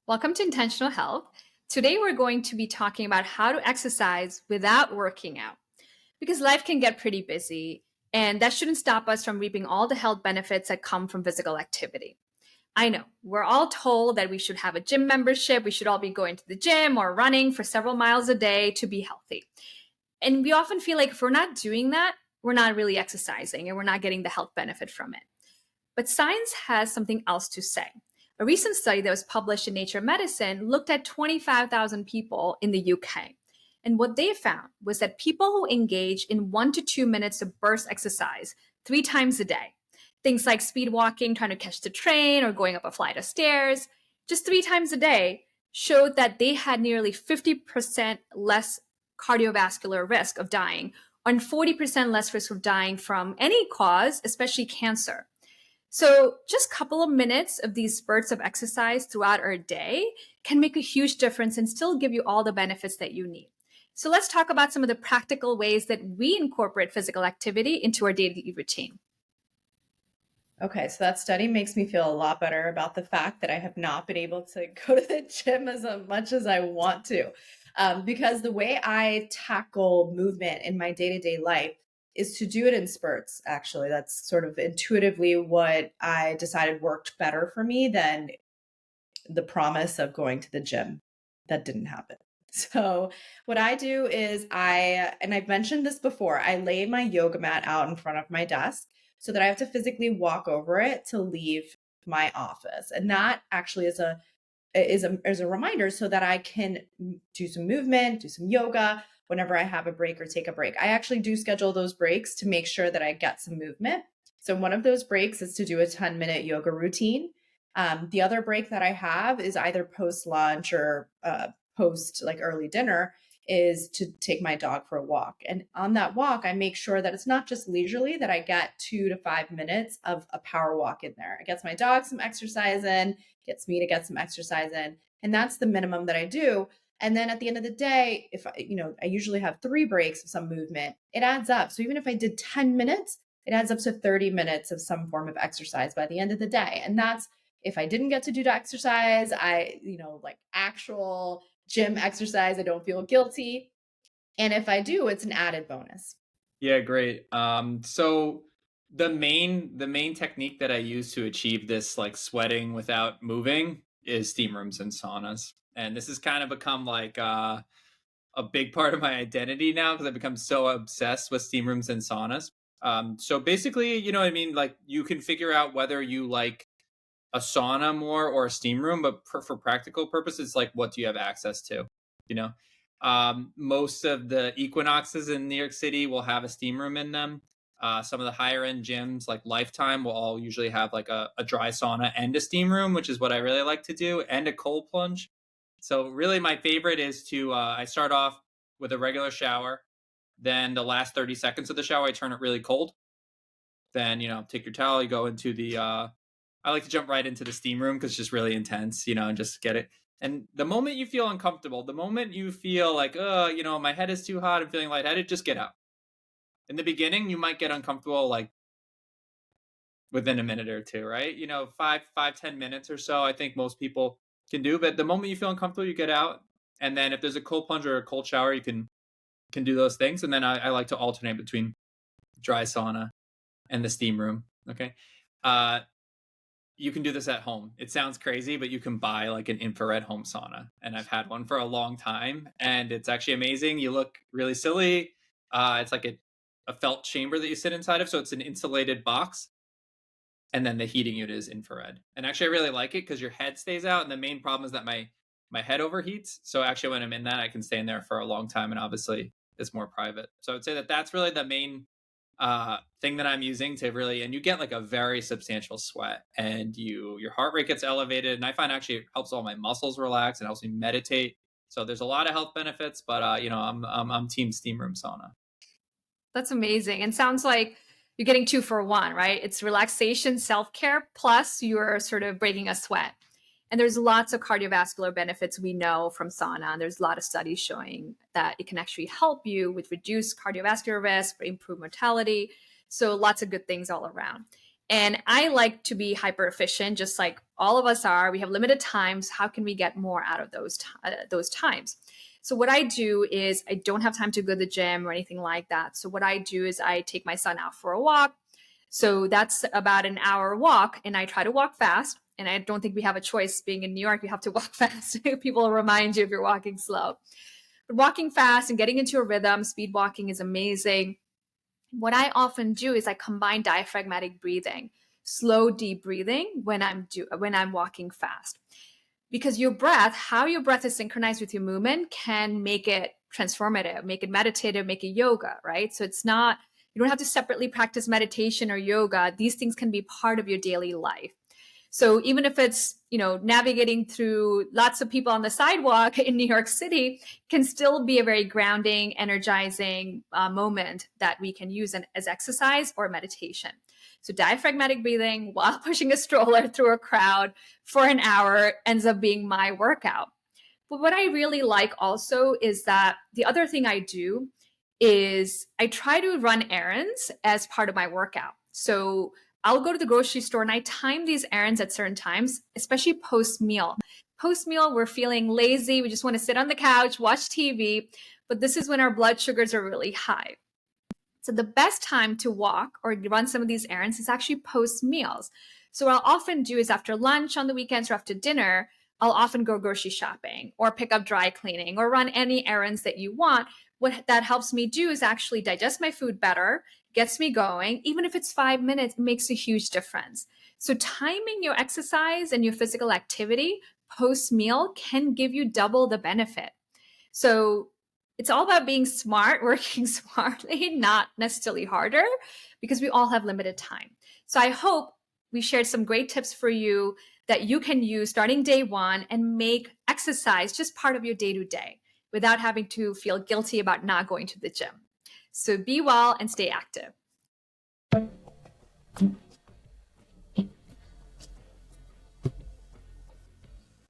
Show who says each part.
Speaker 1: Welcome to Intentional Health. Today, we're going to be talking about how to exercise without working out because life can get pretty busy, and that shouldn't stop us from reaping all the health benefits that come from physical activity. I know we're all told that we should have a gym membership, we should all be going to the gym or running for several miles a day to be healthy. And we often feel like if we're not doing that, we're not really exercising and we're not getting the health benefit from it. But science has something else to say. A recent study that was published in Nature Medicine looked at 25,000 people in the UK. And what they found was that people who engage in 1 to 2 minutes of burst exercise 3 times a day, things like speed walking, trying to catch the train, or going up a flight of stairs, just 3 times a day, showed that they had nearly 50% less cardiovascular risk of dying, and 40% less risk of dying from any cause, especially cancer. So, just a couple of minutes of these spurts of exercise throughout our day can make a huge difference and still give you all the benefits that you need. So, let's talk about some of the practical ways that we incorporate physical activity into our daily routine.
Speaker 2: Okay, so that study makes me feel a lot better about the fact that I have not been able to go to the gym as much as I want to. Because the way I tackle movement in my day to day life is to do it in spurts, actually. That's sort of intuitively what I decided worked better for me than the promise of going to the gym. That didn't happen. So, what I do is and I've mentioned this before, I lay my yoga mat out in front of my desk so that I have to physically walk over it to leave my office. And that actually is a reminder so that I can do some movement, do some yoga whenever I have a break or take a break. I actually do schedule those breaks to make sure that I get some movement. So one of those breaks is to do a 10-minute yoga routine. The other break that I have is either post lunch or post like early dinner is to take my dog for a walk. And on that walk, I make sure that it's not just leisurely, that I get 2 to 5 minutes of a power walk in there. It gets my dog some exercise in, gets me to get some exercise in. And that's the minimum that I do. And then at the end of the day, if I usually have 3 breaks of some movement, it adds up. So even if I did 10 minutes, it adds up to 30 minutes of some form of exercise by the end of the day. And that's if I didn't get to do the exercise, like actual gym exercise, I don't feel guilty. And if I do, it's an added bonus.
Speaker 3: Yeah, great. So the main technique that I use to achieve this like sweating without moving is steam rooms and saunas. And this has kind of become like a big part of my identity now because I've become so obsessed with steam rooms and saunas. So basically, you know what I mean? Like you can figure out whether you like a sauna more or a steam room, but for practical purposes, like what do you have access to? You know, most of the Equinoxes in New York City will have a steam room in them. Some of the higher end gyms, like Lifetime, will all usually have like a dry sauna and a steam room, which is what I really like to do, and a cold plunge. So really, my favorite is to I start off with a regular shower. Then the last 30 seconds of the shower, I turn it really cold. Then take your towel, you go into the I like to jump right into the steam room because it's just really intense, and just get it. And the moment you feel uncomfortable, the moment you feel like, my head is too hot, I'm feeling lightheaded, just get out. In the beginning, you might get uncomfortable like within a minute or two, right? 5, 10 minutes or so, I think most people can do. But the moment you feel uncomfortable, you get out. And then if there's a cold plunge or a cold shower, you can do those things. And then I like to alternate between dry sauna and the steam room. Okay. Uh, you can do this at home. It sounds crazy, but you can buy like an infrared home sauna. And I've had one for a long time and it's actually amazing. You look really silly. It's like a felt chamber that you sit inside of. So it's an insulated box. And then the heating unit is infrared. And actually, I really like it because your head stays out. And the main problem is that my head overheats. So actually, when I'm in that, I can stay in there for a long time. And obviously, it's more private. So I'd say that that's really the main thing that I'm using to really, and you get like a very substantial sweat, and your heart rate gets elevated. And I find actually it helps all my muscles relax and helps me meditate. So there's a lot of health benefits. But I'm team steam room sauna.
Speaker 1: That's amazing. And sounds like you're getting 2 for 1, right? It's relaxation, self care, plus you're sort of breaking a sweat. And there's lots of cardiovascular benefits we know from sauna. And there's a lot of studies showing that it can actually help you with reduced cardiovascular risk, improve mortality. So lots of good things all around. And I like to be hyper efficient, just like all of us are. We have limited times. How can we get more out of those times? So what I do is I don't have time to go to the gym or anything like that. So what I do is I take my son out for a walk. So that's about an hour walk, and I try to walk fast. And I don't think we have a choice. Being in New York, you have to walk fast. People will remind you if you're walking slow. But walking fast and getting into a rhythm, speed walking is amazing. What I often do is I combine diaphragmatic breathing, slow, deep breathing when I'm walking fast. Because your breath, how your breath is synchronized with your movement can make it transformative, make it meditative, make it yoga, right? So it's not, you don't have to separately practice meditation or yoga. These things can be part of your daily life. So even if it's, navigating through lots of people on the sidewalk in New York City, can still be a very grounding, energizing moment that we can use as exercise or meditation. So diaphragmatic breathing while pushing a stroller through a crowd for an hour ends up being my workout. But what I really like also is that the other thing I do is I try to run errands as part of my workout. So I'll go to the grocery store and I time these errands at certain times, especially post meal. Post meal, we're feeling lazy. We just want to sit on the couch, watch TV. But this is when our blood sugars are really high. So the best time to walk or run some of these errands is actually post meals. So what I'll often do is after lunch on the weekends or after dinner, I'll often go grocery shopping or pick up dry cleaning or run any errands that you want. What that helps me do is actually digest my food better, gets me going. Even if it's 5 minutes, it makes a huge difference. So timing your exercise and your physical activity post meal can give you double the benefit. So it's all about being smart, working smartly, not necessarily harder, because we all have limited time. So I hope we shared some great tips for you that you can use starting day one and make exercise just part of your day to day without having to feel guilty about not going to the gym. So be well and stay active.